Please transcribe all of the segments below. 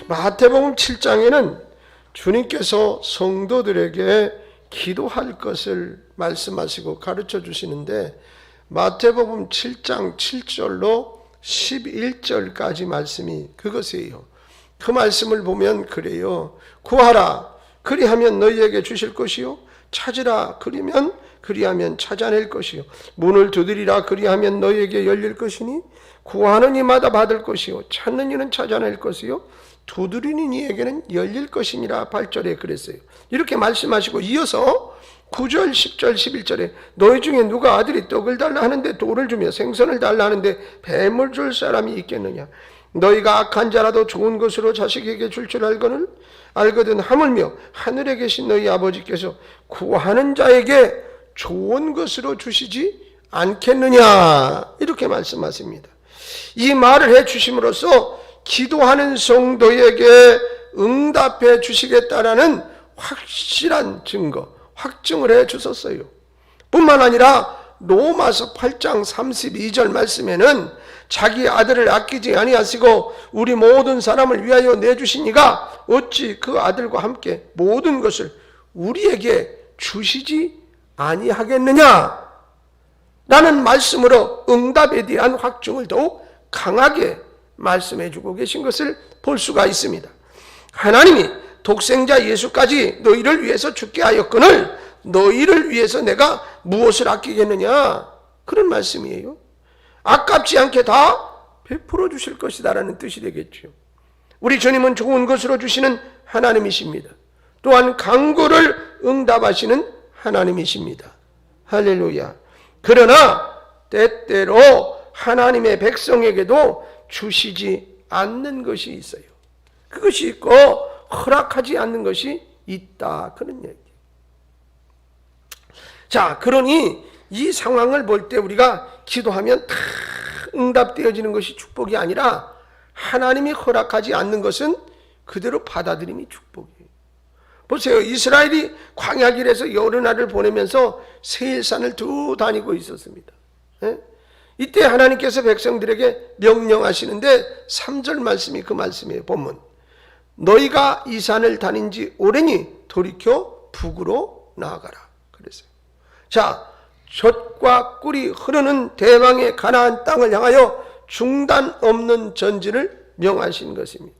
마태복음 7장에는 주님께서 성도들에게 기도할 것을 말씀하시고 가르쳐 주시는데, 마태복음 7장 7절로 11절까지 말씀이 그것이에요. 그 말씀을 보면 그래요. 구하라, 그리하면 너희에게 주실 것이요, 찾으라, 그리하면 찾아낼 것이요, 문을 두드리라, 그리하면 너희에게 열릴 것이니, 구하는 이마다 받을 것이요, 찾는 이는 찾아낼 것이요, 두드리는 이에게는 열릴 것이니라. 8절에 그랬어요. 이렇게 말씀하시고 이어서 9절, 10절, 11절에 너희 중에 누가 아들이 떡을 달라 하는데 돌을 주며 생선을 달라 하는데 뱀을 줄 사람이 있겠느냐. 너희가 악한 자라도 좋은 것으로 자식에게 줄 알거든 하물며 하늘에 계신 너희 아버지께서 구하는 자에게 좋은 것으로 주시지 않겠느냐. 이렇게 말씀하십니다. 이 말을 해주심으로써 기도하는 성도에게 응답해 주시겠다라는 확실한 증거, 확증을 해 주셨어요. 뿐만 아니라 로마서 8장 32절 말씀에는 자기 아들을 아끼지 아니하시고 우리 모든 사람을 위하여 내주시니가 어찌 그 아들과 함께 모든 것을 우리에게 주시지 아니하겠느냐 라는 말씀으로 응답에 대한 확증을 더욱 강하게 말씀해 주고 계신 것을 볼 수가 있습니다. 하나님이 독생자 예수까지 너희를 위해서 죽게 하였거늘 너희를 위해서 내가 무엇을 아끼겠느냐, 그런 말씀이에요. 아깝지 않게 다 베풀어 주실 것이다라는 뜻이 되겠죠. 우리 주님은 좋은 것으로 주시는 하나님이십니다. 또한 간구를 응답하시는 하나님이십니다. 할렐루야. 그러나 때때로 하나님의 백성에게도 주시지 않는 것이 있어요. 그것이 있고 허락하지 않는 것이 있다, 그런 얘기. 자, 그러니 이 상황을 볼 때 우리가 기도하면 다 응답되어지는 것이 축복이 아니라 하나님이 허락하지 않는 것은 그대로 받아들임이 축복이에요. 보세요. 이스라엘이 광야길에서 여름날을 보내면서 세일산을 두 다니고 있었습니다. 이때 하나님께서 백성들에게 명령하시는데 3절 말씀이 그 말씀이에요. 본문. 너희가 이 산을 다닌 지 오래니 돌이켜 북으로 나아가라. 그랬어요. 자, 젖과 꿀이 흐르는 대방의 가나안 땅을 향하여 중단 없는 전진을 명하신 것입니다.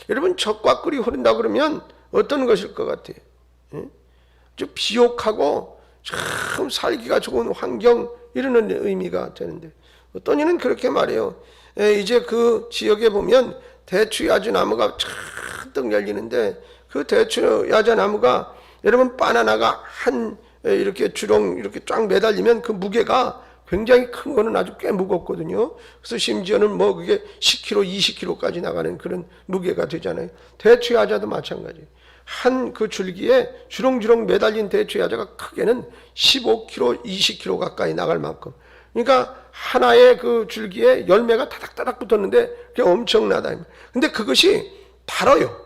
여러분, 젖과 꿀이 흐른다 그러면 어떤 것일 것 같아요? 좀 비옥하고 참 살기가 좋은 환경, 이런 의미가 되는데 어떤 이는 그렇게 말해요. 이제 그 지역에 보면 대추야자나무가 잔뜩 열리는데 그 대추야자나무가 여러분 바나나가 한 이렇게 주렁 이렇게 쫙 매달리면 그 무게가 굉장히 큰 거는 아주 꽤 무겁거든요. 그래서 심지어는 뭐 그게 10kg, 20kg까지 나가는 그런 무게가 되잖아요. 대추야자도 마찬가지예요. 한 그 줄기에 주렁주렁 매달린 대추야자가 크게는 15kg, 20kg 가까이 나갈 만큼. 그러니까 하나의 그 줄기에 열매가 다닥다닥 붙었는데 그게 엄청나다. 근데 그것이 달아요.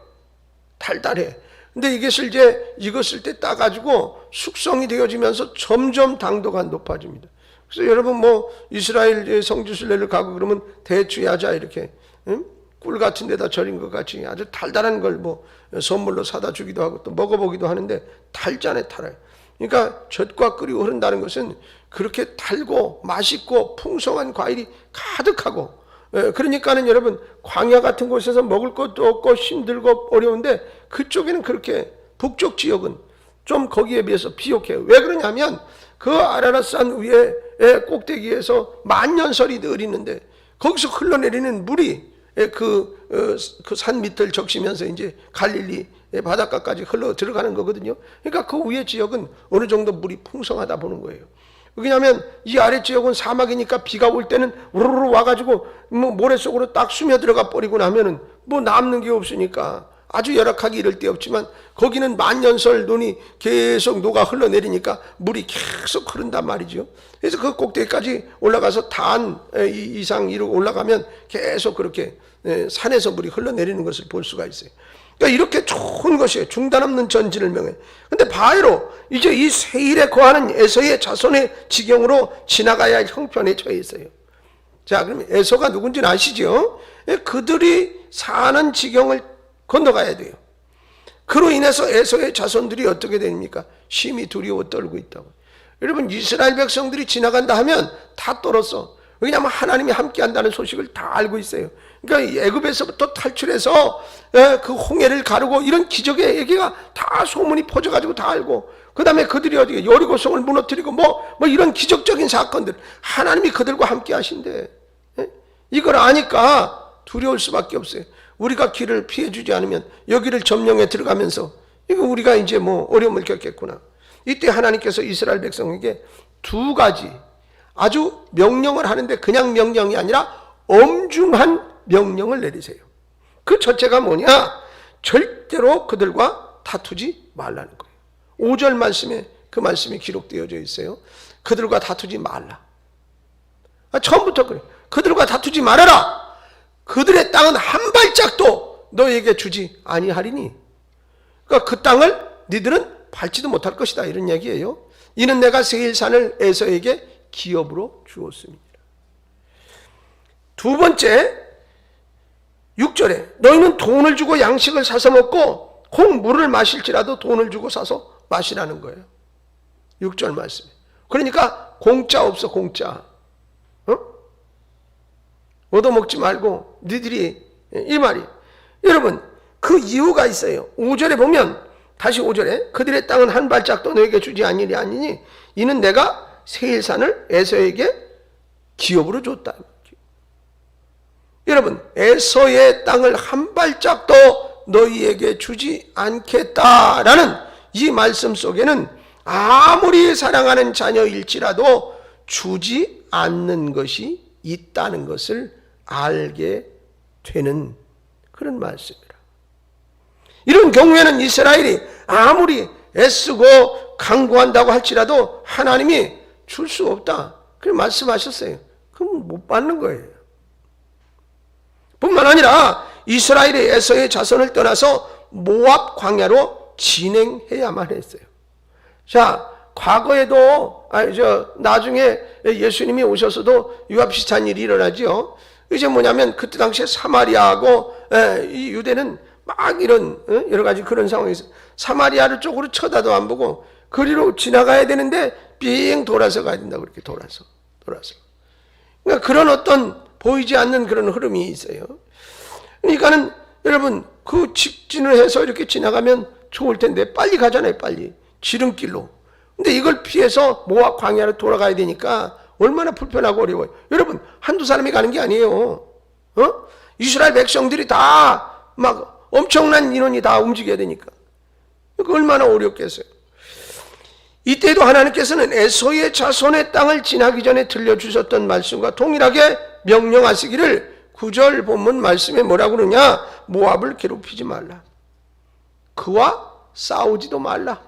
달달해. 근데 이것을 때 따가지고 숙성이 되어지면서 점점 당도가 높아집니다. 그래서 여러분 뭐 이스라엘 성지순례를 가고 그러면 대추야자 이렇게 꿀 같은 데다 절인 것 같이 아주 달달한 걸 뭐 선물로 사다 주기도 하고 또 먹어보기도 하는데 달잖아요, 달아요. 그러니까 젖과 꿀이 흐른다는 것은 그렇게 달고 맛있고 풍성한 과일이 가득하고, 그러니까는 여러분 광야 같은 곳에서 먹을 것도 없고 힘들고 어려운데 그쪽에는 그렇게 북쪽 지역은 좀 거기에 비해서 비옥해요. 왜 그러냐면 그 아라랏산 위에 꼭대기에서 만년설이 늘 있는데 거기서 흘러내리는 물이 그 산 밑을 적시면서 이제 갈릴리 바닷가까지 흘러 들어가는 거거든요. 그러니까 그 위에 지역은 어느 정도 물이 풍성하다 보는 거예요. 왜냐하면 이 아래 지역은 사막이니까 비가 올 때는 우르르 와가지고 뭐 모래 속으로 딱 스며들어가 버리고 나면은 뭐 남는 게 없으니까 아주 열악하기 이를 데 없지만 거기는 만년설 눈이 계속 녹아 흘러내리니까 물이 계속 흐른단 말이죠. 그래서 그 꼭대기까지 올라가서 단 이상 이루고 올라가면 계속 그렇게 산에서 물이 흘러내리는 것을 볼 수가 있어요. 그러니까 이렇게 좋은 것이에요. 중단 없는 전진을 명해. 근데 바로 이제 이 세일에 거하는 에서의 자손의 지경으로 지나가야 할 형편에 처해 있어요. 자, 그럼 에서가 누군지는 아시죠? 그들이 사는 지경을 건너가야 돼요. 그로 인해서 에서의 자손들이 어떻게 됩니까? 심히 두려워 떨고 있다고. 여러분, 이스라엘 백성들이 지나간다 하면 다 떨었어. 왜냐하면 하나님이 함께한다는 소식을 다 알고 있어요. 그러니까 애굽에서부터 탈출해서 그 홍해를 가르고 이런 기적의 얘기가 다 소문이 퍼져가지고 다 알고, 그 다음에 그들이 어디 여리고성을 무너뜨리고 뭐 이런 기적적인 사건들, 하나님이 그들과 함께 하신대. 이걸 아니까 두려울 수밖에 없어요. 우리가 길을 피해주지 않으면 여기를 점령해 들어가면서 이거 우리가 이제 뭐 어려움을 겪겠구나. 이때 하나님께서 이스라엘 백성에게 두 가지 아주 명령을 하는데, 그냥 명령이 아니라 엄중한 명령을 내리세요. 그 첫째가 뭐냐? 절대로 그들과 다투지 말라는 거예요. 5절 말씀에 그 말씀이 기록되어져 있어요. 그들과 다투지 말라. 처음부터 그래. 그들과 다투지 말아라. 그들의 땅은 한 발짝도 너에게 주지 아니하리니. 그러니까 그 땅을 니들은 밟지도 못할 것이다, 이런 얘기예요. 이는 내가 세일산을 에서에게 기업으로 주었습니다. 두 번째, 6절에 너희는 돈을 주고 양식을 사서 먹고 콩물을 마실지라도 돈을 주고 사서 마시라는 거예요. 6절 말씀에. 그러니까 공짜 없어, 공짜. 얻어먹지 말고 니들이, 이 말이. 여러분, 그 이유가 있어요. 5절에 보면, 다시 5절에 그들의 땅은 한 발짝도 너에게 주지 아니니 이는 내가 세일산을 에서에게 기업으로 줬다. 여러분, 에서의 땅을 한 발짝도 너희에게 주지 않겠다라는 이 말씀 속에는 아무리 사랑하는 자녀일지라도 주지 않는 것이 있다는 것을 알게 되는 그런 말씀이라. 이런 경우에는 이스라엘이 아무리 애쓰고 강구한다고 할지라도 하나님이 줄 수 없다, 그렇게 말씀하셨어요. 그럼 못 받는 거예요. 뿐만 아니라 이스라엘이 에서의 자손을 떠나서 모압 광야로 진행해야만 했어요. 자, 과거에도 나중에 예수님이 오셔서도 이와 비슷한 일이 일어나죠. 이제 뭐냐면 그때 당시에 사마리아하고 이 유대는 막 이런 여러 가지 그런 상황에서 사마리아를 쪽으로 쳐다도 안 보고 그리로 지나가야 되는데 빙 돌아서 가야 된다, 그렇게 돌아서. 그러니까 그런 어떤 보이지 않는 그런 흐름이 있어요. 그러니까는 여러분, 그 직진을 해서 이렇게 지나가면 좋을 텐데 빨리 가잖아요, 빨리. 지름길로. 근데 이걸 피해서 모압 광야로 돌아가야 되니까 얼마나 불편하고 어려워요. 여러분, 한두 사람이 가는 게 아니에요. 이스라엘 백성들이 다 막 엄청난 인원이 다 움직여야 되니까. 얼마나 어렵겠어요. 이때도 하나님께서는 에서의 자손의 땅을 지나기 전에 들려주셨던 말씀과 동일하게 명령하시기를 9절 본문 말씀에 뭐라고 그러냐? 모압을 괴롭히지 말라. 그와 싸우지도 말라.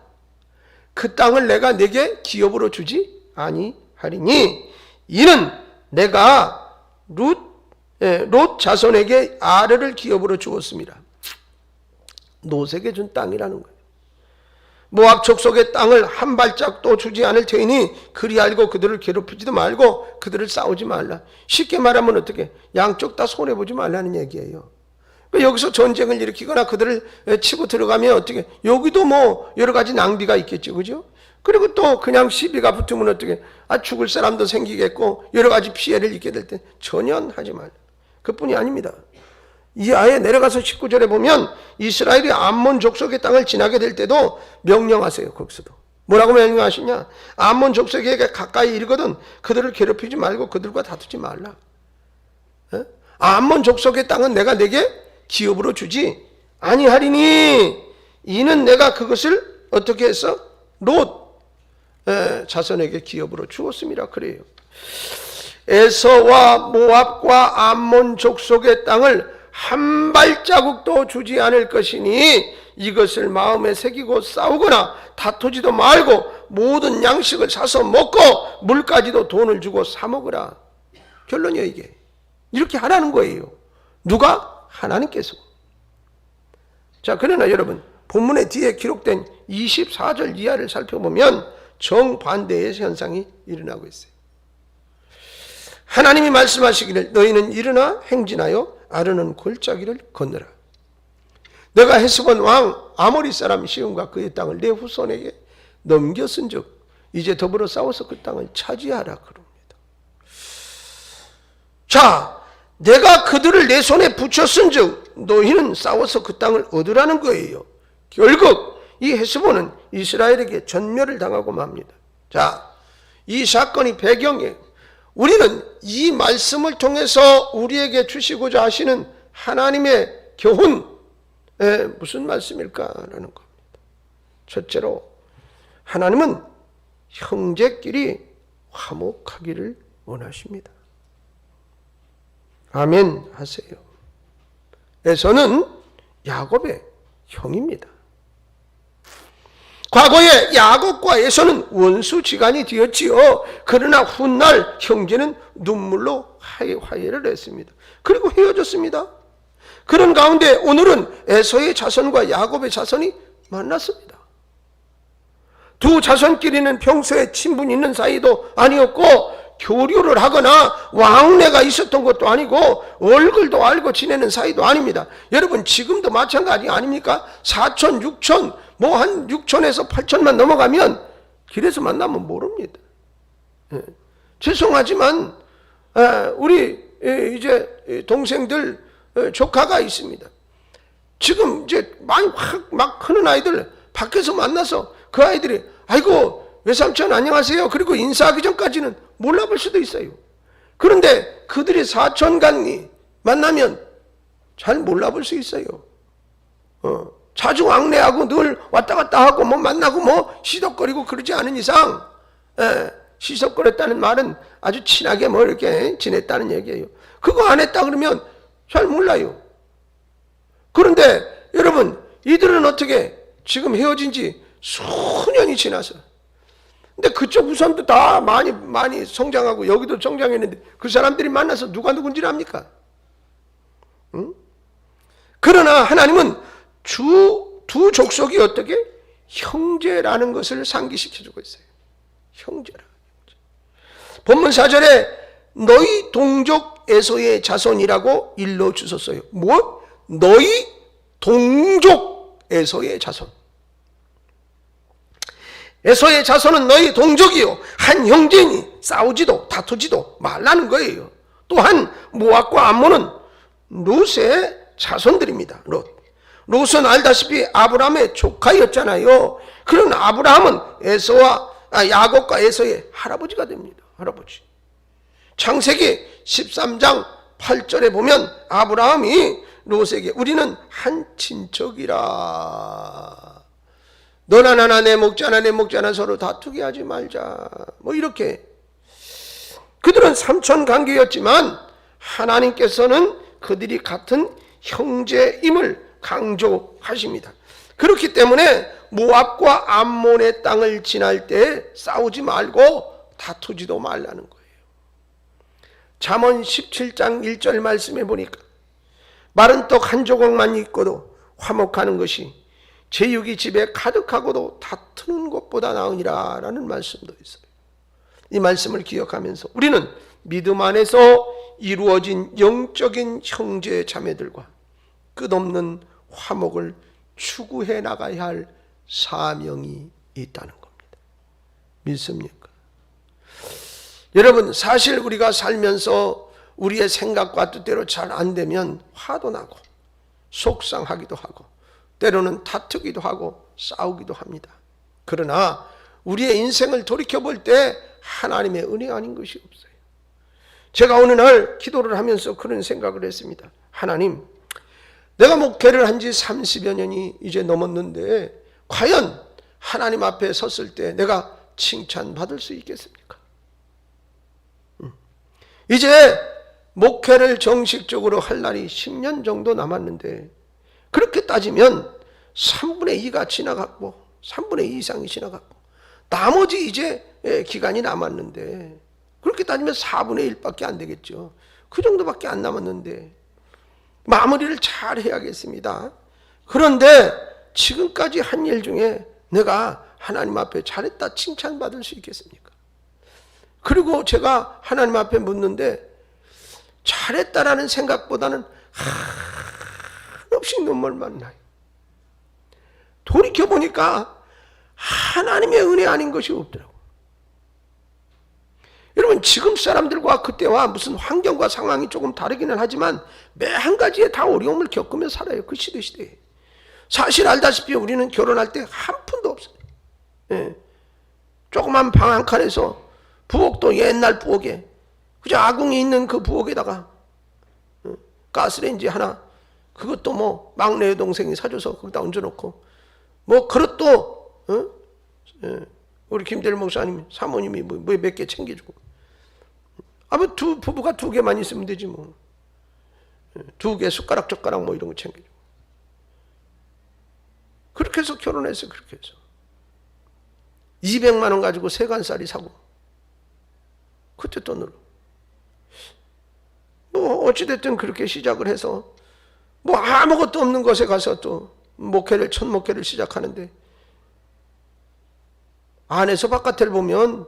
그 땅을 내가 네게 기업으로 주지 아니하리니 이는 내가 롯 자손에게 아르를 기업으로 주었습니다. 롯에게 준 땅이라는 거예요. 모압 족속의 땅을 한 발짝도 주지 않을 테이니 그리 알고 그들을 괴롭히지도 말고 그들을 싸우지 말라. 쉽게 말하면 어떻게? 양쪽 다 손해보지 말라는 얘기예요. 여기서 전쟁을 일으키거나 그들을 치고 들어가면 어떻게? 여기도 뭐 여러 가지 낭비가 있겠죠, 그죠? 그리고 또 그냥 시비가 붙으면 어떻게? 죽을 사람도 생기겠고 여러 가지 피해를 입게 될 때 전혀 하지 말라. 그뿐이 아닙니다. 이 아예 내려가서 19절에 보면 이스라엘이 암몬 족속의 땅을 지나게 될 때도 명령하세요. 거기서도 뭐라고 명령하시냐? 암몬 족속에게 가까이 이르거든 그들을 괴롭히지 말고 그들과 다투지 말라. 암몬 족속의 땅은 내가 내게 기업으로 주지 아니하리니 이는 내가 그것을 어떻게 해서 롯 자손에게 기업으로 주었습니다. 그래요. 에서와 모압과 암몬 족속의 땅을 한 발자국도 주지 않을 것이니 이것을 마음에 새기고 싸우거나 다투지도 말고 모든 양식을 사서 먹고 물까지도 돈을 주고 사 먹으라. 결론이에요, 이게. 이렇게 하라는 거예요. 누가? 하나님께서. 자, 그러나 여러분, 본문의 뒤에 기록된 24절 이하를 살펴보면 정반대의 현상이 일어나고 있어요. 하나님이 말씀하시기를 너희는 일어나 행진하여 아르논 골짜기를 건너라. 내가 헤스본 왕 아모리 사람 시온과 그의 땅을 내 후손에게 넘겼은즉 이제 더불어 싸워서 그 땅을 차지하라 그럽니다. 자, 내가 그들을 내 손에 붙였은즉 너희는 싸워서 그 땅을 얻으라는 거예요. 결국 이 헤스본은 이스라엘에게 전멸을 당하고 맙니다. 자, 이 사건이 배경에 우리는 이 말씀을 통해서 우리에게 주시고자 하시는 하나님의 교훈, 무슨 말씀일까라는 겁니다. 첫째로 하나님은 형제끼리 화목하기를 원하십니다. 아멘 하세요. 에서는 야곱의 형입니다. 과거에 야곱과 에서는 원수지간이 되었지요. 그러나 훗날 형제는 눈물로 화해를 했습니다. 그리고 헤어졌습니다. 그런 가운데 오늘은 에서의 자손과 야곱의 자손이 만났습니다. 두 자손끼리는 평소에 친분이 있는 사이도 아니었고 교류를 하거나 왕래가 있었던 것도 아니고 얼굴도 알고 지내는 사이도 아닙니다. 여러분 지금도 마찬가지 아닙니까? 4천, 6천, 뭐 한 6천에서 8천만 넘어가면 길에서 만나면 모릅니다. 죄송하지만 우리 이제 동생들 조카가 있습니다. 지금 이제 많이 막 크는 아이들 밖에서 만나서 그 아이들이 아이고 외삼촌 안녕하세요. 그리고 인사하기 전까지는 몰라볼 수도 있어요. 그런데 그들이 사촌간이 만나면 잘 몰라볼 수 있어요. 자주 왕래하고 늘 왔다 갔다 하고 뭐 만나고 뭐 시덕거리고 그러지 않은 이상, 시덕거렸다는 말은 아주 친하게 뭐 이렇게 지냈다는 얘기예요. 그거 안 했다 그러면 잘 몰라요. 그런데 여러분 이들은 어떻게 지금 헤어진 지 수년이 지나서 근데 그쪽 우선도 다 많이 성장하고 여기도 성장했는데 그 사람들이 만나서 누가 누군지를 압니까? 응? 그러나 하나님은 두 족속이 어떻게? 형제라는 것을 상기시켜주고 있어요. 형제라. 본문 4절에 너희 동족 에서의 자손이라고 일러주셨어요. 뭐? 너희 동족 에서의 자손. 에서의 자손은 너희 동족이요 한 형제니 싸우지도 다투지도 말라는 거예요. 또한 모압과 암몬은 롯의 자손들입니다. 롯은 알다시피 아브라함의 조카였잖아요. 그런 아브라함은 야곱과 에서의 할아버지가 됩니다. 할아버지. 창세기 13장 8절에 보면 아브라함이 롯에게 우리는 한 친척이라. 너나 나나 내 목자나 내 목자나 서로 다투게 하지 말자. 뭐 이렇게. 그들은 삼촌 관계였지만 하나님께서는 그들이 같은 형제임을 강조하십니다. 그렇기 때문에 모압과 암몬의 땅을 지날 때 싸우지 말고 다투지도 말라는 거예요. 잠언 17장 1절 말씀에 보니까 마른 떡 한 조각만 있고도 화목하는 것이 제육이 집에 가득하고도 다투는 것보다 나으니라 라는 말씀도 있어요. 이 말씀을 기억하면서 우리는 믿음 안에서 이루어진 영적인 형제 자매들과 끝없는 화목을 추구해 나가야 할 사명이 있다는 겁니다. 믿습니까? 여러분 사실 우리가 살면서 우리의 생각과 뜻대로 잘 안 되면 화도 나고 속상하기도 하고 때로는 다투기도 하고 싸우기도 합니다. 그러나 우리의 인생을 돌이켜볼 때 하나님의 은혜 아닌 것이 없어요. 제가 어느 날 기도를 하면서 그런 생각을 했습니다. 하나님, 내가 목회를 한 지 30여 년이 이제 넘었는데 과연 하나님 앞에 섰을 때 내가 칭찬받을 수 있겠습니까? 이제 목회를 정식적으로 할 날이 10년 정도 남았는데 그렇게 따지면 3분의 2가 지나갔고 3분의 2 이상이 지나갔고 나머지 이제 기간이 남았는데 그렇게 따지면 4분의 1밖에 안 되겠죠. 그 정도밖에 안 남았는데 마무리를 잘 해야겠습니다. 그런데 지금까지 한 일 중에 내가 하나님 앞에 잘했다 칭찬받을 수 있겠습니까? 그리고 제가 하나님 앞에 묻는데 잘했다라는 생각보다는 한없이 눈물만 나요. 돌이켜보니까 하나님의 은혜 아닌 것이 없더라고. 여러분, 지금 사람들과 그때와 무슨 환경과 상황이 조금 다르기는 하지만 매 한 가지에 다 어려움을 겪으며 살아요. 그 시대에. 사실 알다시피 우리는 결혼할 때 한 푼도 없어요. 예. 조그만 방 한 칸에서 부엌도 옛날 부엌에 그저 아궁이 있는 그 부엌에다가 가스레인지 하나, 그것도 뭐 막내 여동생이 사줘서 거기다 얹어놓고, 뭐 그릇도 우리 김대일 목사님 사모님이 뭐 몇 개 챙겨주고, 아무 부부가 2개만 있으면 되지 뭐. 2개 숟가락 젓가락 뭐 이런 거 챙겨주고. 그렇게 해서 결혼했어요. 그렇게 해서 200만 원 가지고 세간살이 사고, 그때 돈으로 뭐 어찌됐든 그렇게 시작을 해서 뭐 아무것도 없는 곳에 가서 또 첫 목회를 시작하는데, 안에서 바깥을 보면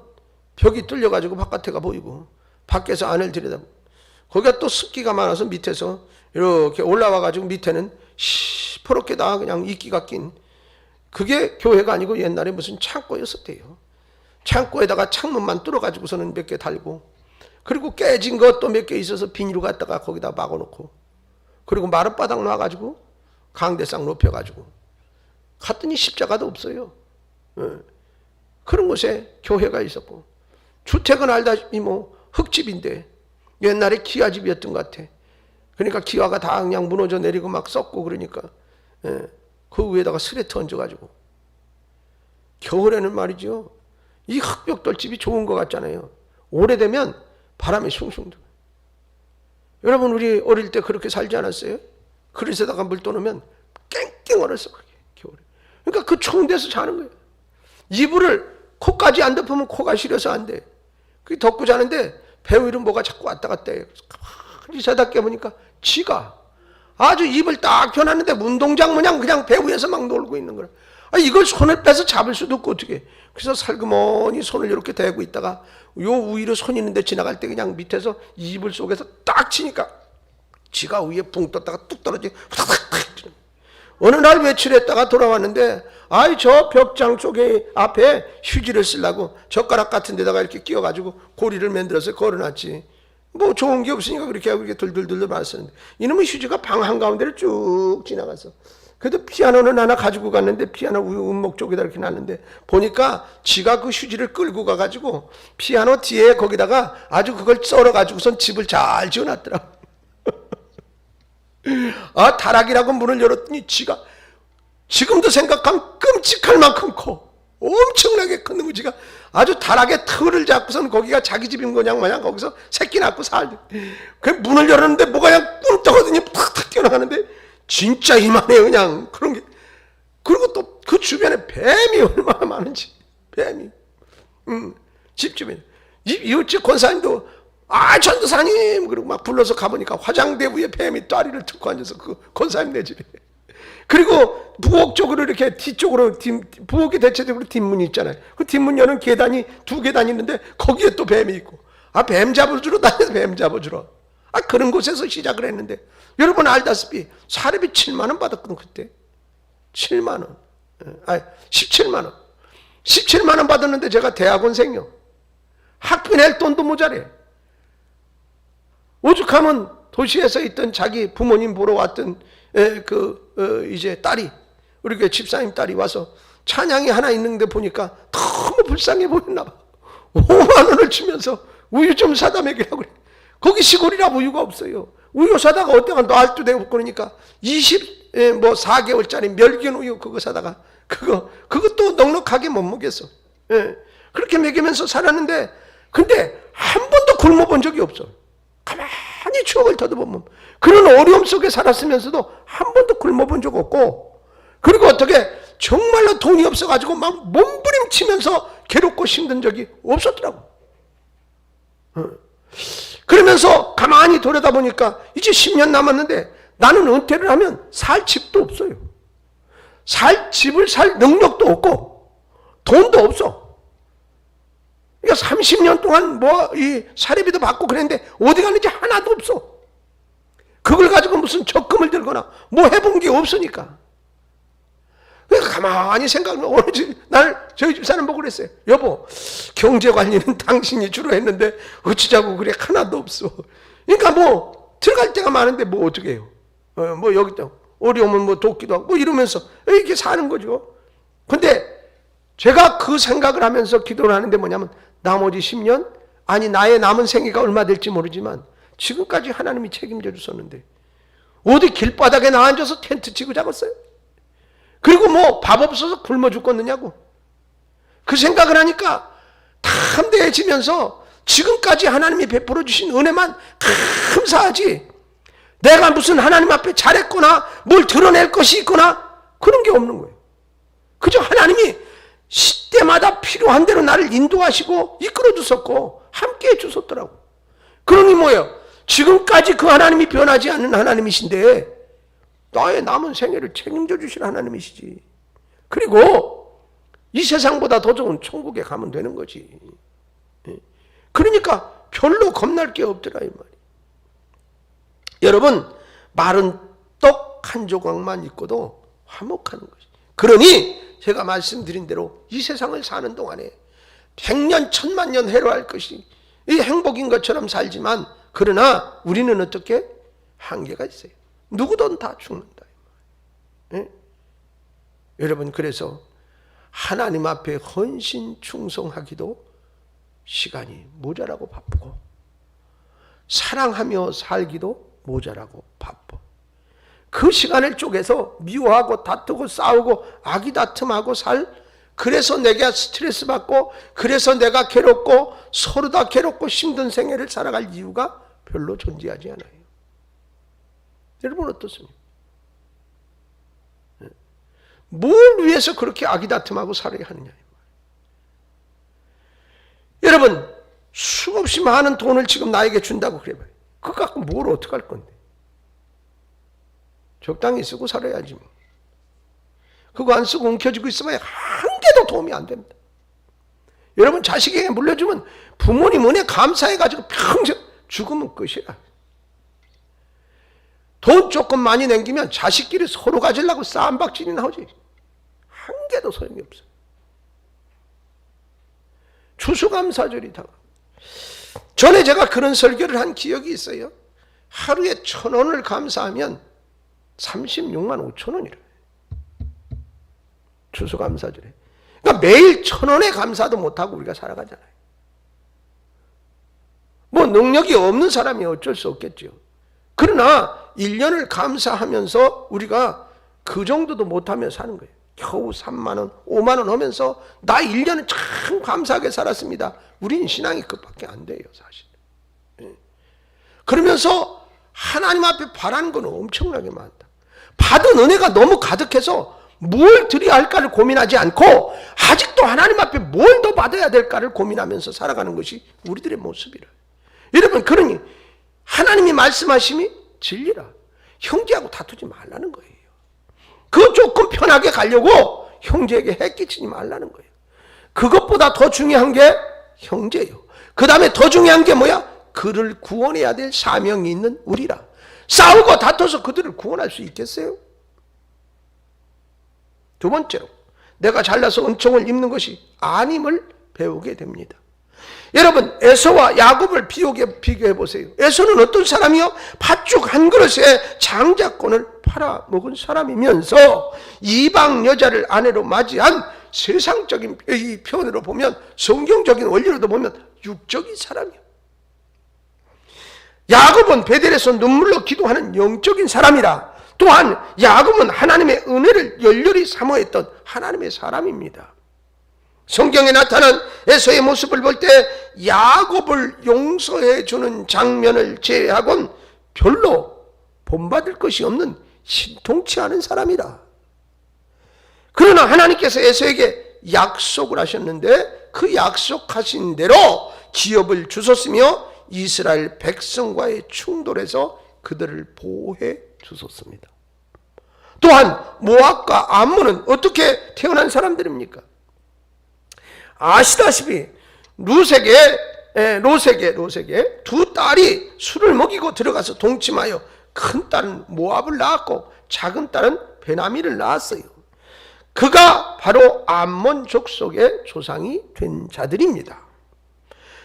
벽이 뚫려가지고 바깥에가 보이고, 밖에서 안을 들여다보고, 거기가 또 습기가 많아서 밑에서 이렇게 올라와가지고 밑에는 시퍼렇게 다 그냥 이끼가 낀, 그게 교회가 아니고 옛날에 무슨 창고였었대요. 창고에다가 창문만 뚫어가지고서는 몇 개 달고, 그리고 깨진 것도 몇 개 있어서 비닐로 갖다가 거기다 막아놓고, 그리고 마룻바닥 놔가지고 강대상 높여가지고 갔더니 십자가도 없어요. 그런 곳에 교회가 있었고, 주택은 알다시피 뭐 흙집인데 옛날에 기와집이었던 것 같아. 그러니까 기와가 다 그냥 무너져 내리고 막 썩고, 그러니까 그 위에다가 스레트 얹어가지고, 겨울에는 말이죠, 이 흙벽돌집이 좋은 것 같잖아요. 오래되면 바람이 숭숭 들어요. 여러분, 우리 어릴 때 그렇게 살지 않았어요? 그릇에다가 물 떠놓으면 깽깽 얼었어, 그게 겨울에. 그러니까 그 추운 데서 자는 거예요. 이불을 코까지 안 덮으면 코가 시려서 안 돼. 그게 덮고 자는데 배 위로 뭐가 자꾸 왔다 갔다 해요. 가만히 자다 깨보니까 쥐가 아주 입을 딱 펴놨는데 운동장 모양 그냥 배 위에서 막 놀고 있는 거야. 이걸 손을 빼서 잡을 수도 없고 어떻게. 그래서 살그머니 손을 이렇게 대고 있다가 요 위로 손 있는데 지나갈 때 그냥 밑에서 이불 속에서 딱 치니까 쥐가 위에 붕 떴다가 뚝 떨어지고, 어느 날 외출 했다가 돌아왔는데, 저 벽장 쪽에 앞에 휴지를 쓰려고 젓가락 같은 데다가 이렇게 끼워가지고 고리를 만들어서 걸어놨지. 뭐 좋은 게 없으니까 그렇게 하고 이렇게 들들들 말았었는데, 이놈의 휴지가 방 한가운데를 쭉 지나가서, 그래도 피아노는 하나 가지고 갔는데 피아노 음목 쪽에다 이렇게 놨는데, 보니까 지가 그 휴지를 끌고 가가지고 피아노 뒤에 거기다가 아주 그걸 썰어가지고선 집을 잘 지어놨더라고. 다락이라고 문을 열었더니 지가 지금도 생각하면 끔찍할 만큼 커. 엄청나게 큰 놈의 지가 아주 다락에 틀을 잡고선 거기가 자기 집인 거냥 마냥 거기서 새끼 낳고 살지. 그 문을 열었는데 뭐가 그냥 꿈떡하더니 팍탁 뛰어나가는데 진짜 이만해요, 그냥. 그런 게. 그리고 또 그 주변에 뱀이 얼마나 많은지. 뱀이. 집 주변에. 이웃집 권사님도 전도사님 그리고 막 불러서 가보니까 화장대 위에 뱀이 다리를 뚫고 앉아서 그 권사님 내 집에. 그리고 부엌 쪽으로 이렇게 뒤쪽으로, 부엌이 대체적으로 뒷문이 있잖아요. 그 뒷문 여는 계단이 2계단 있는데 거기에 또 뱀이 있고, 뱀 잡아주러 다녀서 뱀 잡아주러. 그런 곳에서 시작을 했는데, 여러분 알다시피 사례비 7만 원 받았거든 그때. 7만 원. 17만 원. 17만 원 받았는데 제가 대학원생이요. 학비 낼 돈도 모자래. 오죽하면 도시에서 있던 자기 부모님 보러 왔던 이제 딸이, 우리 교회 집사님 딸이 와서 찬양이 하나 있는데 보니까 너무 불쌍해 보였나 봐. 5만 원을 주면서 우유 좀 사다 먹이라고 그래. 거기 시골이라 우유가 없어요. 우유 사다가 어때가 날도 되고 그러니까 4개월짜리 멸균 우유 그거 사다가 그것도 넉넉하게 못 먹겠어. 그렇게 먹이면서 살았는데, 근데 한 번도 굶어본 적이 없어. 가만히 추억을 더듬으면 그런 어려움 속에 살았으면서도 한 번도 굶어본 적 없고, 그리고 어떻게 정말로 돈이 없어가지고 막 몸부림치면서 괴롭고 힘든 적이 없었더라고. 그러면서 가만히 돌아다보니까 이제 10년 남았는데 나는 은퇴를 하면 살 집도 없어요. 집을 살 능력도 없고 돈도 없어. 그러니까 30년 동안 이 사례비도 받고 그랬는데 어디 갔는지 하나도 없어. 그걸 가지고 무슨 적금을 들거나 뭐 해본 게 없으니까. 그러니까 가만히 생각하면 어느 날 저희 집사람 보고 그랬어요. 여보, 경제 관리는 당신이 주로 했는데 어찌자고 그래 하나도 없어. 그러니까 뭐 들어갈 때가 많은데 뭐 어떻게 해요? 뭐 여기 또 어려우면 뭐 돕기도 하고 뭐 이러면서 이렇게 사는 거죠. 근데 제가 그 생각을 하면서 기도를 하는데 뭐냐면 나머지 10년 아니 나의 남은 생애가 얼마 될지 모르지만 지금까지 하나님이 책임져 주셨는데 어디 길바닥에 나앉아서 텐트 치고 자겠어요? 그리고 뭐 밥 없어서 굶어 죽겠느냐고. 그 생각을 하니까 담대해지면서 지금까지 하나님이 베풀어 주신 은혜만 감사하지, 내가 무슨 하나님 앞에 잘했거나 뭘 드러낼 것이 있거나 그런 게 없는 거예요. 그저 하나님이 시대마다 필요한 대로 나를 인도하시고 이끌어 주셨고 함께 해 주셨더라고. 그러니 뭐예요? 지금까지 그 하나님이 변하지 않는 하나님이신데 나의 남은 생애를 책임져 주실 하나님이시지. 그리고 이 세상보다 더 좋은 천국에 가면 되는 거지. 그러니까 별로 겁날 게 없더라 이 말이에요. 여러분, 마른 떡 한 조각만 있고도 화목하는 것이. 그러니 제가 말씀드린 대로 이 세상을 사는 동안에 100년 1000만 해로할 것이 이 행복인 것처럼 살지만, 그러나 우리는 어떻게? 한계가 있어요. 누구든 다 죽는다. 예? 여러분, 그래서 하나님 앞에 헌신 충성하기도 시간이 모자라고 바쁘고, 사랑하며 살기도 모자라고 바빠. 그 시간을 쪼개서 미워하고 다투고 싸우고 아기다툼하고 그래서 내가 스트레스 받고, 그래서 내가 괴롭고 서로 다 괴롭고 힘든 생애를 살아갈 이유가 별로 존재하지 않아요. 여러분 어떻습니까? 뭘 위해서 그렇게 아기다툼하고 살아야 하느냐. 여러분, 수없이 많은 돈을 지금 나에게 준다고 그래봐요. 그거 갖고 뭘 어떡할 건데? 적당히 쓰고 살아야지 뭐. 그거 안 쓰고 움켜쥐고 있으면 한 개도 도움이 안 됩니다. 여러분, 자식에게 물려주면 부모님 은혜 감사해가지고 평생 죽으면 끝이야. 돈 조금 많이 남기면 자식끼리 서로 가지려고 쌈박질이 나오지. 한 개도 소용이 없어. 추수감사절이 다가. 전에 제가 그런 설교를 한 기억이 있어요. 하루에 1,000원을 감사하면 36만 5천 원이래요. 추수감사절에. 그러니까 매일 1,000원의 감사도 못하고 우리가 살아가잖아요. 뭐 능력이 없는 사람이 어쩔 수 없겠죠. 그러나 1년을 감사하면서 우리가 그 정도도 못하며 사는 거예요. 겨우 3만 원, 5만 원 하면서 나 1년은 참 감사하게 살았습니다. 우린 신앙이 그밖에 안 돼요, 사실. 그러면서 하나님 앞에 바라는 건 엄청나게 많다. 받은 은혜가 너무 가득해서 뭘 드려야 할까를 고민하지 않고 아직도 하나님 앞에 뭘 더 받아야 될까를 고민하면서 살아가는 것이 우리들의 모습이라. 여러분, 그러니 하나님이 말씀하심이 진리라. 형제하고 다투지 말라는 거예요. 그 조금 편하게 가려고 형제에게 해끼치지 말라는 거예요. 그것보다 더 중요한 게 형제예요. 그 다음에 더 중요한 게 뭐야? 그를 구원해야 될 사명이 있는 우리라. 싸우고 다퉈서 그들을 구원할 수 있겠어요? 두 번째로, 내가 잘나서 은총을 입는 것이 아님을 배우게 됩니다. 여러분, 에서와 야곱을 비교해 보세요. 에서는 어떤 사람이요? 팥죽 한 그릇에 장자권을 팔아먹은 사람이면서 이방 여자를 아내로 맞이한 세상적인 이 표현으로 보면, 성경적인 원리로도 보면 육적인 사람이요. 야곱은 베델에서 눈물로 기도하는 영적인 사람이라. 또한 야곱은 하나님의 은혜를 열렬히 사모했던 하나님의 사람입니다. 성경에 나타난 에서의 모습을 볼 때 야곱을 용서해 주는 장면을 제외하고는 별로 본받을 것이 없는 신통치 않은 사람이라. 그러나 하나님께서 에서에게 약속을 하셨는데 그 약속하신 대로 기업을 주셨으며 이스라엘 백성과의 충돌에서 그들을 보호해 주셨습니다. 또한 모압과 암몬은 어떻게 태어난 사람들입니까? 아시다시피 로색의 두 딸이 술을 먹이고 들어가서 동침하여 큰 딸은 모압을 낳았고 작은 딸은 베나미를 낳았어요. 그가 바로 암몬 족속의 조상이 된 자들입니다.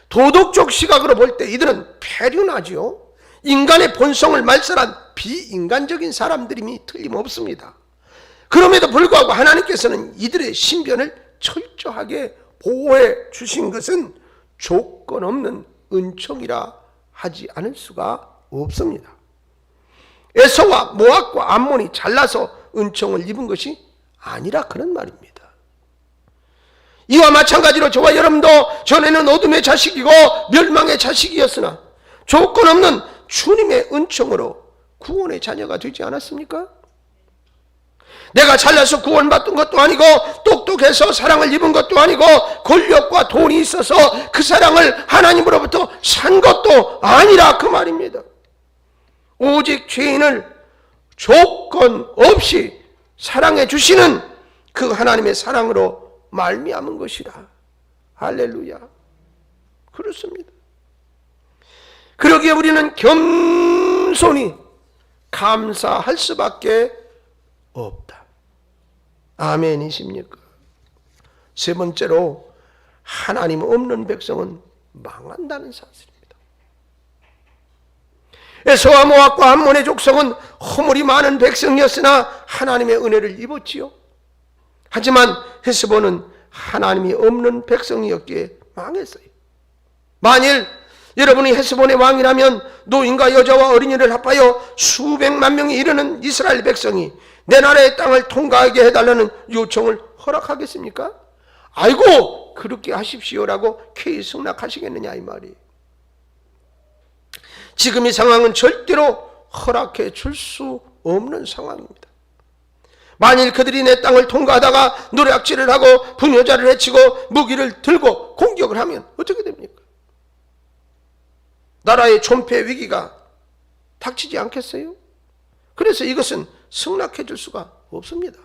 도덕적 시각으로 볼 때 이들은 폐륜하지요. 인간의 본성을 말살한 비인간적인 사람들임이 틀림없습니다. 그럼에도 불구하고 하나님께서는 이들의 신변을 철저하게 보호해 주신 것은 조건 없는 은총이라 하지 않을 수가 없습니다. 에서와 모압과 암몬이 잘나서 은총을 입은 것이 아니라 그런 말입니다. 이와 마찬가지로 저와 여러분도 전에는 어둠의 자식이고 멸망의 자식이었으나 조건 없는 주님의 은총으로 구원의 자녀가 되지 않았습니까? 내가 잘나서 구원받은 것도 아니고 똑똑해서 사랑을 입은 것도 아니고 권력과 돈이 있어서 그 사랑을 하나님으로부터 산 것도 아니라 그 말입니다. 오직 죄인을 조건 없이 사랑해 주시는 그 하나님의 사랑으로 말미암은 것이라. 할렐루야. 그렇습니다. 그러기에 우리는 겸손히 감사할 수밖에 없다. 아멘이십니까? 세 번째로 하나님 없는 백성은 망한다는 사실입니다. 에서와 모압과 암몬의 족속은 허물이 많은 백성이었으나 하나님의 은혜를 입었지요. 하지만 헤스본은 하나님이 없는 백성이었기에 망했어요. 만일 여러분이 헤스본의 왕이라면 노인과 여자와 어린이를 합하여 수백만 명이 이르는 이스라엘 백성이 내 나라의 땅을 통과하게 해달라는 요청을 허락하겠습니까? 아이고 그렇게 하십시오라고 쾌히 승낙하시겠느냐 이 말이에요. 지금 이 상황은 절대로 허락해 줄 수 없는 상황입니다. 만일 그들이 내 땅을 통과하다가 노략질을 하고 부녀자를 해치고 무기를 들고 공격을 하면 어떻게 됩니까? 나라의 존폐 위기가 닥치지 않겠어요? 그래서 이것은 승낙해 줄 수가 없습니다.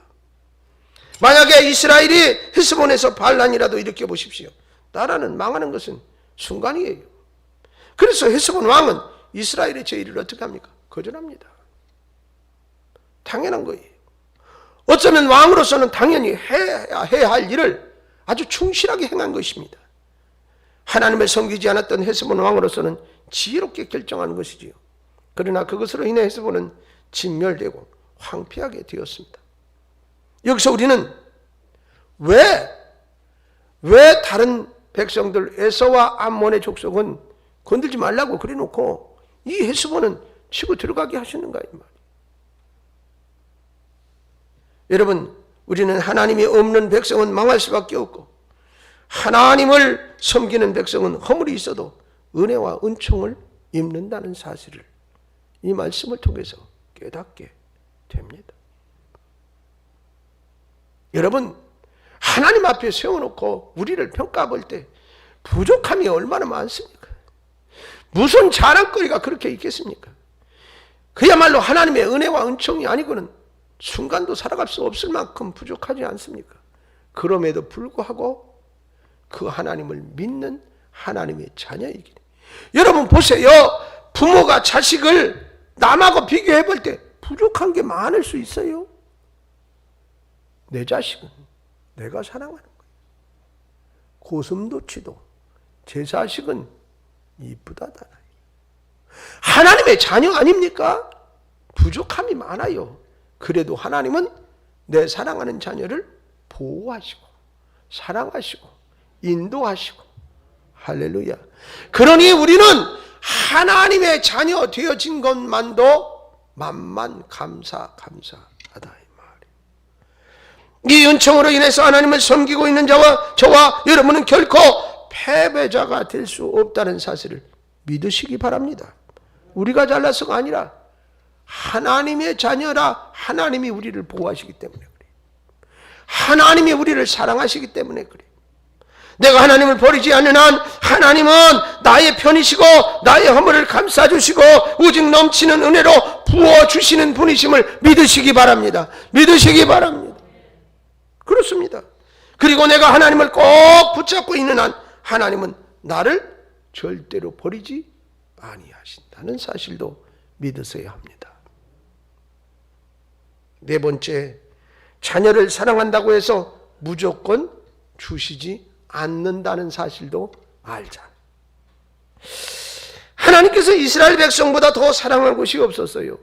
만약에 이스라엘이 헤스본에서 반란이라도 일으켜 보십시오. 나라는 망하는 것은 순간이에요. 그래서 헤스본 왕은 이스라엘의 죄를 어떻게 합니까? 거절합니다. 당연한 거예요. 어쩌면 왕으로서는 당연히 해야 할 일을 아주 충실하게 행한 것입니다. 하나님을 섬기지 않았던 헤스본 왕으로서는 지혜롭게 결정하는 것이지요. 그러나 그것으로 인해 헤스본은 진멸되고 황폐하게 되었습니다. 여기서 우리는 왜 다른 백성들 에서와 암몬의 족속은 건들지 말라고 그래놓고 이 헤스본은 치고 들어가게 하시는가 이 말이에요. 여러분, 우리는 하나님이 없는 백성은 망할 수밖에 없고 하나님을 섬기는 백성은 허물이 있어도 은혜와 은총을 입는다는 사실을 이 말씀을 통해서 깨닫게 됩니다. 여러분, 하나님 앞에 세워놓고 우리를 평가볼 때 부족함이 얼마나 많습니까? 무슨 자랑거리가 그렇게 있겠습니까? 그야말로 하나님의 은혜와 은총이 아니고는 순간도 살아갈 수 없을 만큼 부족하지 않습니까? 그럼에도 불구하고 그 하나님을 믿는 하나님의 자녀이기에 여러분 보세요. 부모가 자식을 남하고 비교해 볼 때 부족한 게 많을 수 있어요. 내 자식은 내가 사랑하는 거예요. 고슴도치도 제 자식은 이쁘다다. 하나님의 자녀 아닙니까? 부족함이 많아요. 그래도 하나님은 내 사랑하는 자녀를 보호하시고 사랑하시고 인도하시고 할렐루야. 그러니 우리는 하나님의 자녀 되어진 것만도 만만 감사하다 이 말이에요. 이 은총으로 인해서 하나님을 섬기고 있는 저와 여러분은 결코 패배자가 될 수 없다는 사실을 믿으시기 바랍니다. 우리가 잘나서가 아니라 하나님의 자녀라 하나님이 우리를 보호하시기 때문에 그래요. 하나님이 우리를 사랑하시기 때문에 그래요. 내가 하나님을 버리지 않는 한 하나님은 나의 편이시고 나의 허물을 감싸주시고 오직 넘치는 은혜로 부어주시는 분이심을 믿으시기 바랍니다. 믿으시기 바랍니다. 그렇습니다. 그리고 내가 하나님을 꼭 붙잡고 있는 한 하나님은 나를 절대로 버리지 아니하신다는 사실도 믿으셔야 합니다. 네 번째, 자녀를 사랑한다고 해서 무조건 주시지 않는다는 사실도 알자. 하나님께서 이스라엘 백성보다 더 사랑할 곳이 없었어요.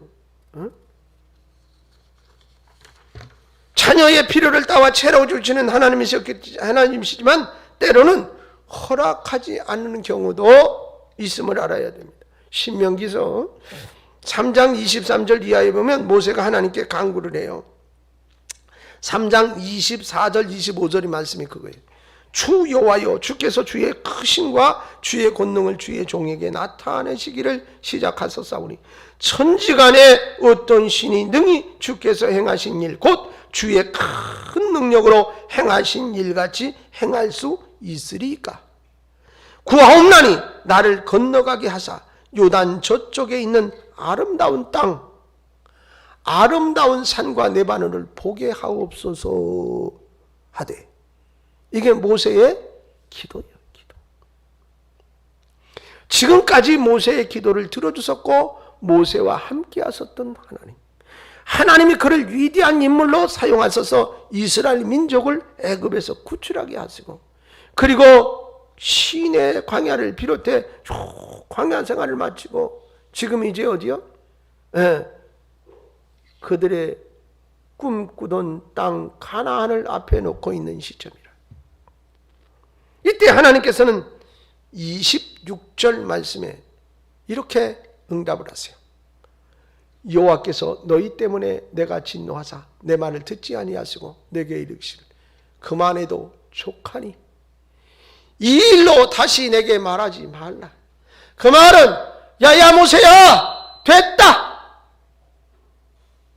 자녀의 필요를 따와 채워주시는 하나님이시지만 때로는 허락하지 않는 경우도 있음을 알아야 됩니다. 신명기서 3장 23절 이하에 보면 모세가 하나님께 간구를 해요. 3장 24절 25절의 말씀이 그거예요. 주 여호와여, 주께서 주의 크심과 주의 권능을 주의 종에게 나타내시기를 시작하셨사오니 천지간에 어떤 신이 능히 주께서 행하신 일 곧 주의 큰 능력으로 행하신 일같이 행할 수 있으리까. 구하옵나니 나를 건너가게 하사 요단 저쪽에 있는 아름다운 땅, 아름다운 산과 네바논을 보게 하옵소서 하되. 이게 모세의 기도예요. 기도. 지금까지 모세의 기도를 들어주셨고 모세와 함께 하셨던 하나님, 하나님이 그를 위대한 인물로 사용하셔서 이스라엘 민족을 애굽에서 구출하게 하시고, 그리고 시내 광야를 비롯해 광야 생활을 마치고 지금 이제 어디요? 그들의 꿈꾸던 땅 가나안을 앞에 놓고 있는 시점이라. 이때 하나님께서는 26절 말씀에 이렇게 응답을 하세요. 여호와께서 너희 때문에 내가 진노하사 내 말을 듣지 아니하시고 내게 이르시기를 그만해도 족하니 이 일로 다시 내게 말하지 말라. 그 말은 야야 모세야 됐다.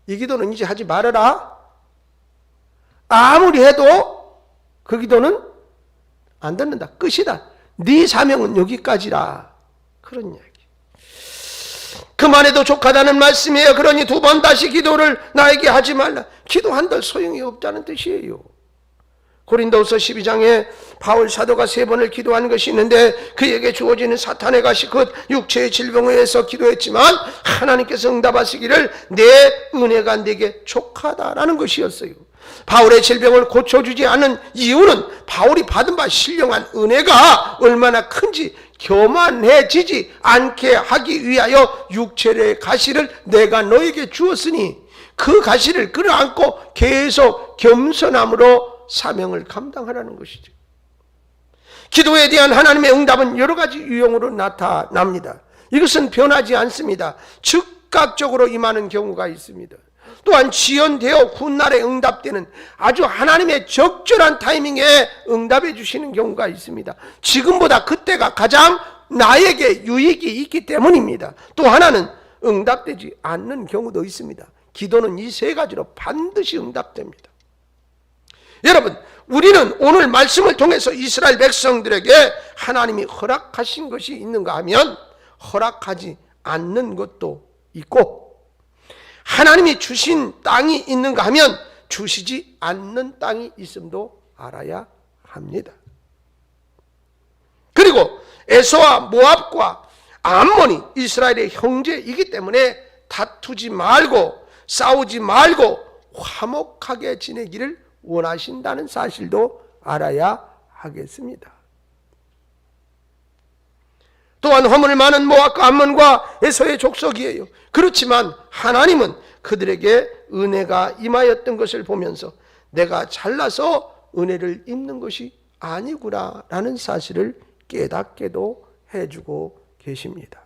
이 기도는 이제 하지 말아라. 아무리 해도 그 기도는 안 듣는다. 끝이다. 네 사명은 여기까지라. 그런 이야기. 그만해도 족하다는 말씀이에요. 그러니 두 번 다시 기도를 나에게 하지 말라. 기도한들 소용이 없다는 뜻이에요. 고린도후서 12장에 바울 사도가 3번을 기도하는 것이 있는데 그에게 주어지는 사탄의 가시 곧 육체의 질병에 의해서 기도했지만 하나님께서 응답하시기를 내 은혜가 내게 족하다라는 것이었어요. 바울의 질병을 고쳐주지 않은 이유는 바울이 받은 바 신령한 은혜가 얼마나 큰지 교만해지지 않게 하기 위하여 육체의 가시를 내가 너에게 주었으니 그 가시를 끌어안고 계속 겸손함으로 사명을 감당하라는 것이죠. 기도에 대한 하나님의 응답은 여러 가지 유형으로 나타납니다. 이것은 변하지 않습니다. 즉각적으로 임하는 경우가 있습니다. 또한 지연되어 훗날에 응답되는 아주 하나님의 적절한 타이밍에 응답해 주시는 경우가 있습니다. 지금보다 그때가 가장 나에게 유익이 있기 때문입니다. 또 하나는 응답되지 않는 경우도 있습니다. 기도는 이 세 가지로 반드시 응답됩니다. 여러분, 우리는 오늘 말씀을 통해서 이스라엘 백성들에게 하나님이 허락하신 것이 있는가 하면 허락하지 않는 것도 있고, 하나님이 주신 땅이 있는가 하면 주시지 않는 땅이 있음도 알아야 합니다. 그리고 에서와 모압과 암몬이 이스라엘의 형제이기 때문에 다투지 말고 싸우지 말고 화목하게 지내기를 원하신다는 사실도 알아야 하겠습니다. 또한 허물 많은 모압과 암몬과 에서의 족속이에요. 그렇지만 하나님은 그들에게 은혜가 임하였던 것을 보면서 내가 잘나서 은혜를 입는 것이 아니구나 라는 사실을 깨닫게도 해주고 계십니다.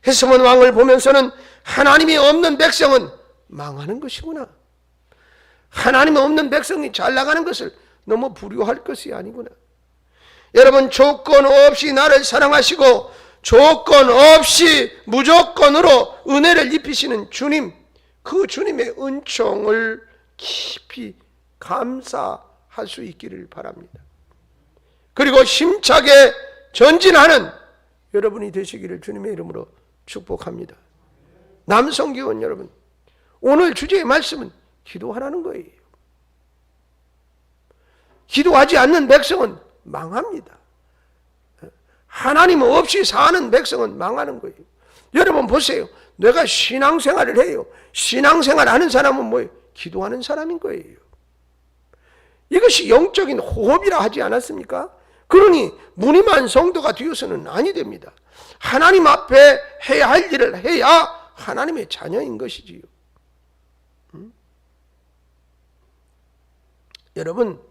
헤스몬 왕을 보면서는 하나님이 없는 백성은 망하는 것이구나, 하나님 없는 백성이 잘 나가는 것을 너무 부러워할 것이 아니구나. 여러분, 조건 없이 나를 사랑하시고 조건 없이 무조건으로 은혜를 입히시는 주님, 그 주님의 은총을 깊이 감사할 수 있기를 바랍니다. 그리고 힘차게 전진하는 여러분이 되시기를 주님의 이름으로 축복합니다. 남성교원 여러분, 오늘 주제의 말씀은 기도하라는 거예요. 기도하지 않는 백성은 망합니다. 하나님 없이 사는 백성은 망하는 거예요. 여러분 보세요. 내가 신앙생활을 해요. 신앙생활 하는 사람은 뭐예요? 기도하는 사람인 거예요. 이것이 영적인 호흡이라 하지 않았습니까? 그러니 무늬만 성도가 되어서는 아니 됩니다. 하나님 앞에 해야 할 일을 해야 하나님의 자녀인 것이지요. 여러분,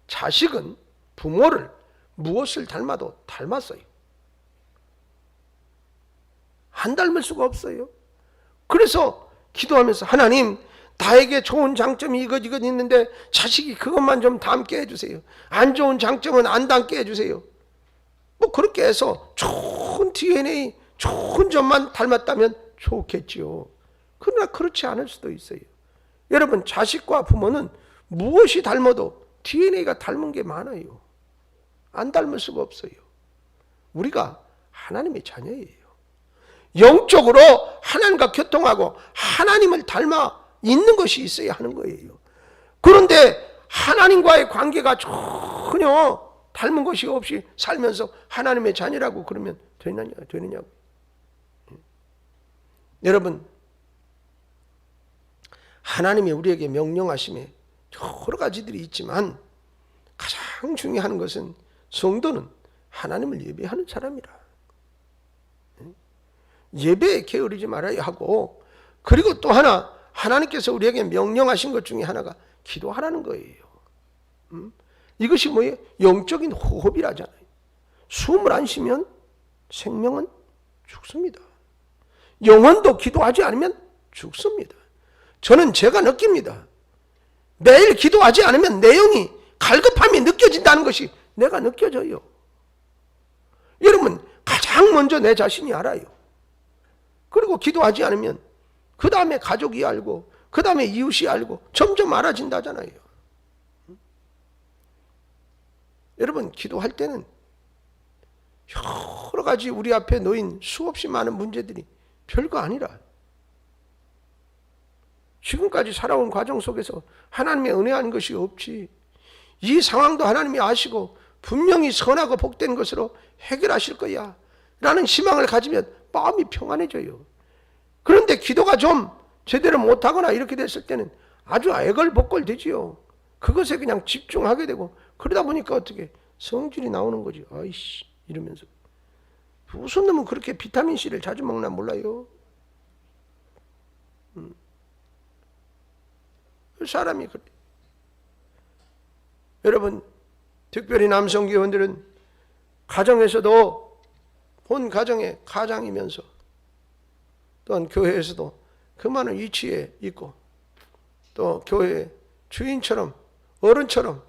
자식은 부모를 무엇을 닮아도 닮았어요. 안 닮을 수가 없어요. 그래서 기도하면서 하나님, 나에게 좋은 장점이 이것 있는데 자식이 그것만 좀 닮게 해주세요. 안 좋은 장점은 안 닮게 해주세요. 뭐 그렇게 해서 좋은 DNA, 좋은 점만 닮았다면 좋겠지요. 그러나 그렇지 않을 수도 있어요. 여러분, 자식과 부모는 무엇이 닮아도 DNA가 닮은 게 많아요. 안 닮을 수가 없어요. 우리가 하나님의 자녀예요. 영적으로 하나님과 교통하고 하나님을 닮아 있는 것이 있어야 하는 거예요. 그런데 하나님과의 관계가 전혀 닮은 것이 없이 살면서 하나님의 자녀라고 그러면 되느냐고. 여러분, 하나님이 우리에게 명령하심에 여러 가지들이 있지만 가장 중요한 것은 성도는 하나님을 예배하는 사람이라. 예배에 게으르지 말아야 하고, 그리고 또 하나 하나님께서 우리에게 명령하신 것 중에 하나가 기도하라는 거예요. 이것이 뭐예요? 영적인 호흡이라잖아요. 숨을 안 쉬면 생명은 죽습니다. 영혼도 기도하지 않으면 죽습니다. 저는 제가 느낍니다. 매일 기도하지 않으면 내 영이 갈급함이 느껴진다는 것이 내가 느껴져요. 여러분, 가장 먼저 내 자신이 알아요. 그리고 기도하지 않으면 그 다음에 가족이 알고, 그 다음에 이웃이 알고 점점 알아진다잖아요. 여러분, 기도할 때는 여러 가지 우리 앞에 놓인 수없이 많은 문제들이 별거 아니라, 지금까지 살아온 과정 속에서 하나님의 은혜한 것이 없지, 이 상황도 하나님이 아시고 분명히 선하고 복된 것으로 해결하실 거야 라는 희망을 가지면 마음이 평안해져요. 그런데 기도가 좀 제대로 못하거나 이렇게 됐을 때는 아주 애걸복걸 되지요. 그것에 그냥 집중하게 되고, 그러다 보니까 어떻게 성질이 나오는 거지. 아이씨 이러면서. 무슨 놈은 그렇게 비타민C를 자주 먹나 몰라요. 사람이 그래. 여러분, 특별히 남성 교원들은 가정에서도 본 가정의 가장이면서 또한 교회에서도 그 많은 위치에 있고, 또 교회의 주인처럼, 어른처럼,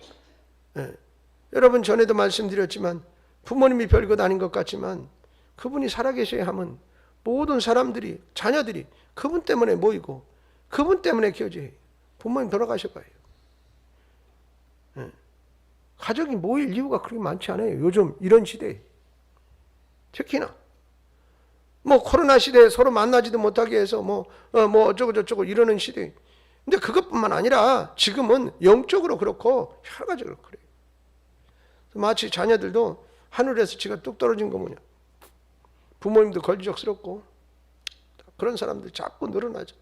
여러분 전에도 말씀드렸지만 부모님이 별것 아닌 것 같지만 그분이 살아계셔야 하면 모든 사람들이, 자녀들이 그분 때문에 모이고 그분 때문에 교제해요. 부모님 돌아가셔봐요. 가족이 모일 이유가 그렇게 많지 않아요. 요즘 이런 시대에. 특히나 뭐 코로나 시대에 서로 만나지도 못하게 해서 뭐 어쩌고 저쩌고 이러는 시대. 근데 그것뿐만 아니라 지금은 영적으로 그렇고 여러 가지로 그래요. 마치 자녀들도 하늘에서 지가 뚝 떨어진 거 뭐냐. 부모님도 걸리적스럽고 그런 사람들 자꾸 늘어나죠.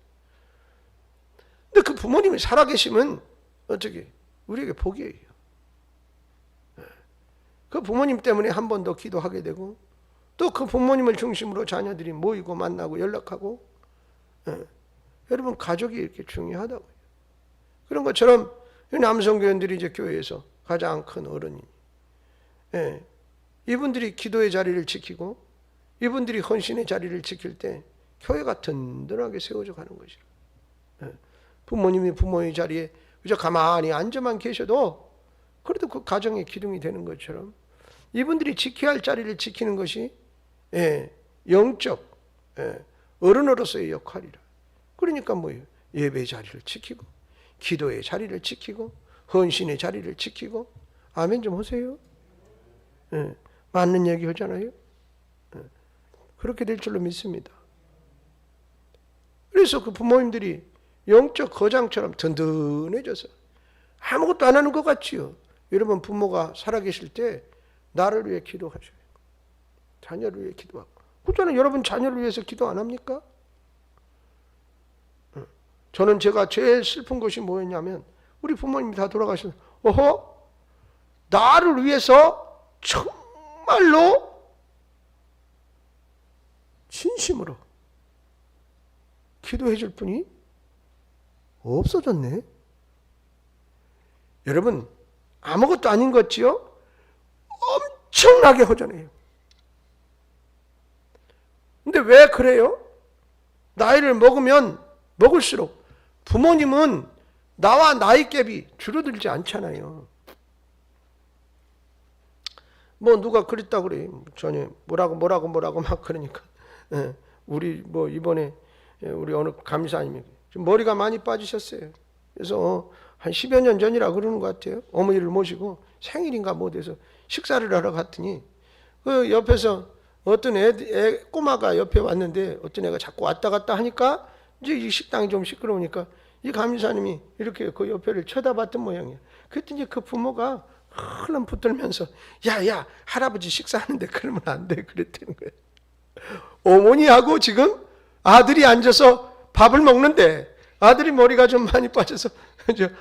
근데 그 부모님이 살아계시면 어떻게 우리에게 복이에요. 그 부모님 때문에 한 번 더 기도하게 되고, 또 그 부모님을 중심으로 자녀들이 모이고 만나고 연락하고, 여러분 가족이 이렇게 중요하다고요. 그런 것처럼 남성교원들이 이제 교회에서 가장 큰 어른이, 이분들이 기도의 자리를 지키고 이분들이 헌신의 자리를 지킬 때 교회가 든든하게 세워져 가는 것이라. 부모님이 부모의 자리에 그저 가만히 앉아만 계셔도 그래도 그 가정의 기둥이 되는 것처럼 이분들이 지켜야 할 자리를 지키는 것이 영적 어른으로서의 역할이라. 그러니까 뭐예요? 예배의 자리를 지키고 기도의 자리를 지키고 헌신의 자리를 지키고. 아멘 좀 하세요. 맞는 얘기 하잖아요. 그렇게 될 줄로 믿습니다. 그래서 그 부모님들이 영적 거장처럼 든든해져서 아무것도 안 하는 것 같지요. 여러분 부모가 살아계실 때 나를 위해 기도하셔요. 자녀를 위해 기도하고. 그렇잖아요. 여러분 자녀를 위해서 기도 안 합니까? 저는 제가 제일 슬픈 것이 뭐였냐면 우리 부모님이 다 돌아가셔서 나를 위해서 정말로 진심으로 기도해 줄 분이 없어졌네. 여러분, 아무것도 아닌 것 같지요? 엄청나게 허전해요. 근데 왜 그래요? 나이를 먹으면 먹을수록 부모님은 나와 나이 갭이 줄어들지 않잖아요. 뭐 누가 그랬다 그래. 전에 뭐라고 막 그러니까. 우리 뭐 이번에 우리 어느 감사님이 좀 머리가 많이 빠지셨어요. 그래서 한 10여 년 전이라 그러는 것 같아요. 어머니를 모시고 생일인가 뭐 돼서 식사를 하러 갔더니 그 옆에서 어떤 꼬마가 옆에 왔는데 어떤 애가 자꾸 왔다 갔다 하니까 이제 이 식당이 좀 시끄러우니까 이 감사님이 이렇게 그 옆에를 쳐다봤던 모양이에요. 그랬더니 그 부모가 흘름 붙들면서 야 할아버지 식사하는데 그러면 안 돼 그랬다는 거예요. 어머니하고 지금 아들이 앉아서 밥을 먹는데 아들이 머리가 좀 많이 빠져서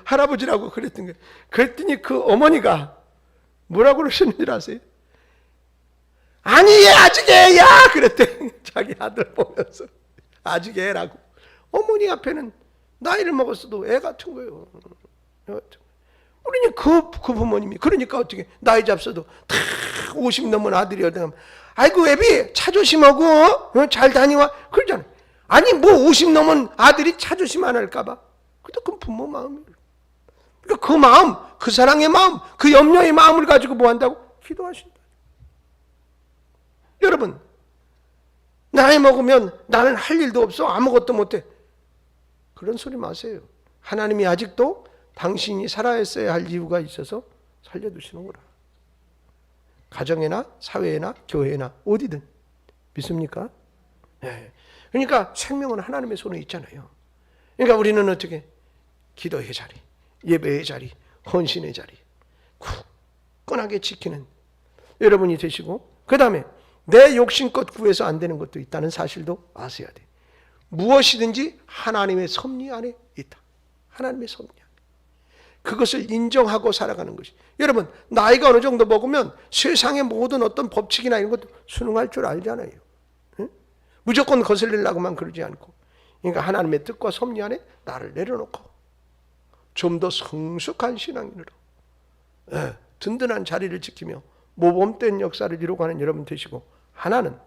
할아버지라고 그랬던 거예요. 그랬더니 그 어머니가 뭐라고 그러셨는지 아세요? 아니 얘 아직 애야 그랬대. 자기 아들 보면서 아직 애라고. 어머니 앞에는 나이를 먹었어도 애 같은 거예요. 우리는 그 부모님이 그러니까 어떻게 나이 잡서도 다 50 넘은 아들이 어디 가면 아이고 애비 차 조심하고 잘 다니와 그러잖아요. 아니 뭐 50 넘은 아들이 차 조심 안 할까봐. 그것도 그 부모 마음이에요. 그러니까 그 마음, 그 사랑의 마음, 그 염려의 마음을 가지고 뭐 한다고? 기도하신다. 여러분, 나이 먹으면 나는 할 일도 없어 아무것도 못해. 그런 소리 마세요. 하나님이 아직도 당신이 살아있어야 할 이유가 있어서 살려두시는 거라. 가정에나 사회에나 교회나 어디든. 믿습니까? 네. 그러니까 생명은 하나님의 손에 있잖아요. 그러니까 우리는 어떻게? 기도의 자리, 예배의 자리, 헌신의 자리 굳건하게 지키는 여러분이 되시고, 그 다음에 내 욕심껏 구해서 안 되는 것도 있다는 사실도 아셔야 돼. 무엇이든지 하나님의 섭리 안에 있다. 하나님의 섭리 안에. 그것을 인정하고 살아가는 것이. 여러분, 나이가 어느 정도 먹으면 세상의 모든 어떤 법칙이나 이런 것도 순응할 줄 알잖아요. 응? 무조건 거슬리려고만 그러지 않고. 그러니까 하나님의 뜻과 섭리 안에 나를 내려놓고 좀 더 성숙한 신앙인으로 든든한 자리를 지키며 모범된 역사를 이루어가는 여러분 되시고, 하나는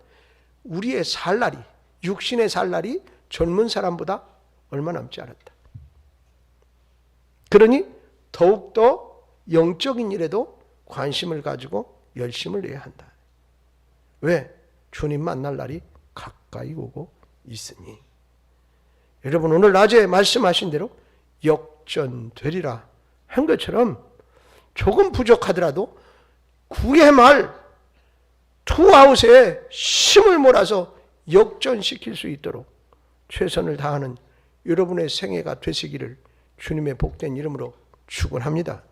우리의 살 날이, 육신의 살 날이 젊은 사람보다 얼마 남지 않았다. 그러니 더욱더 영적인 일에도 관심을 가지고 열심을 내야 한다. 왜? 주님 만날 날이 가까이 오고 있으니. 여러분, 오늘 낮에 말씀하신 대로 역전되리라 한 것처럼 조금 부족하더라도 9회 말 투아웃에 힘을 몰아서 역전시킬 수 있도록 최선을 다하는 여러분의 생애가 되시기를 주님의 복된 이름으로 축원합니다.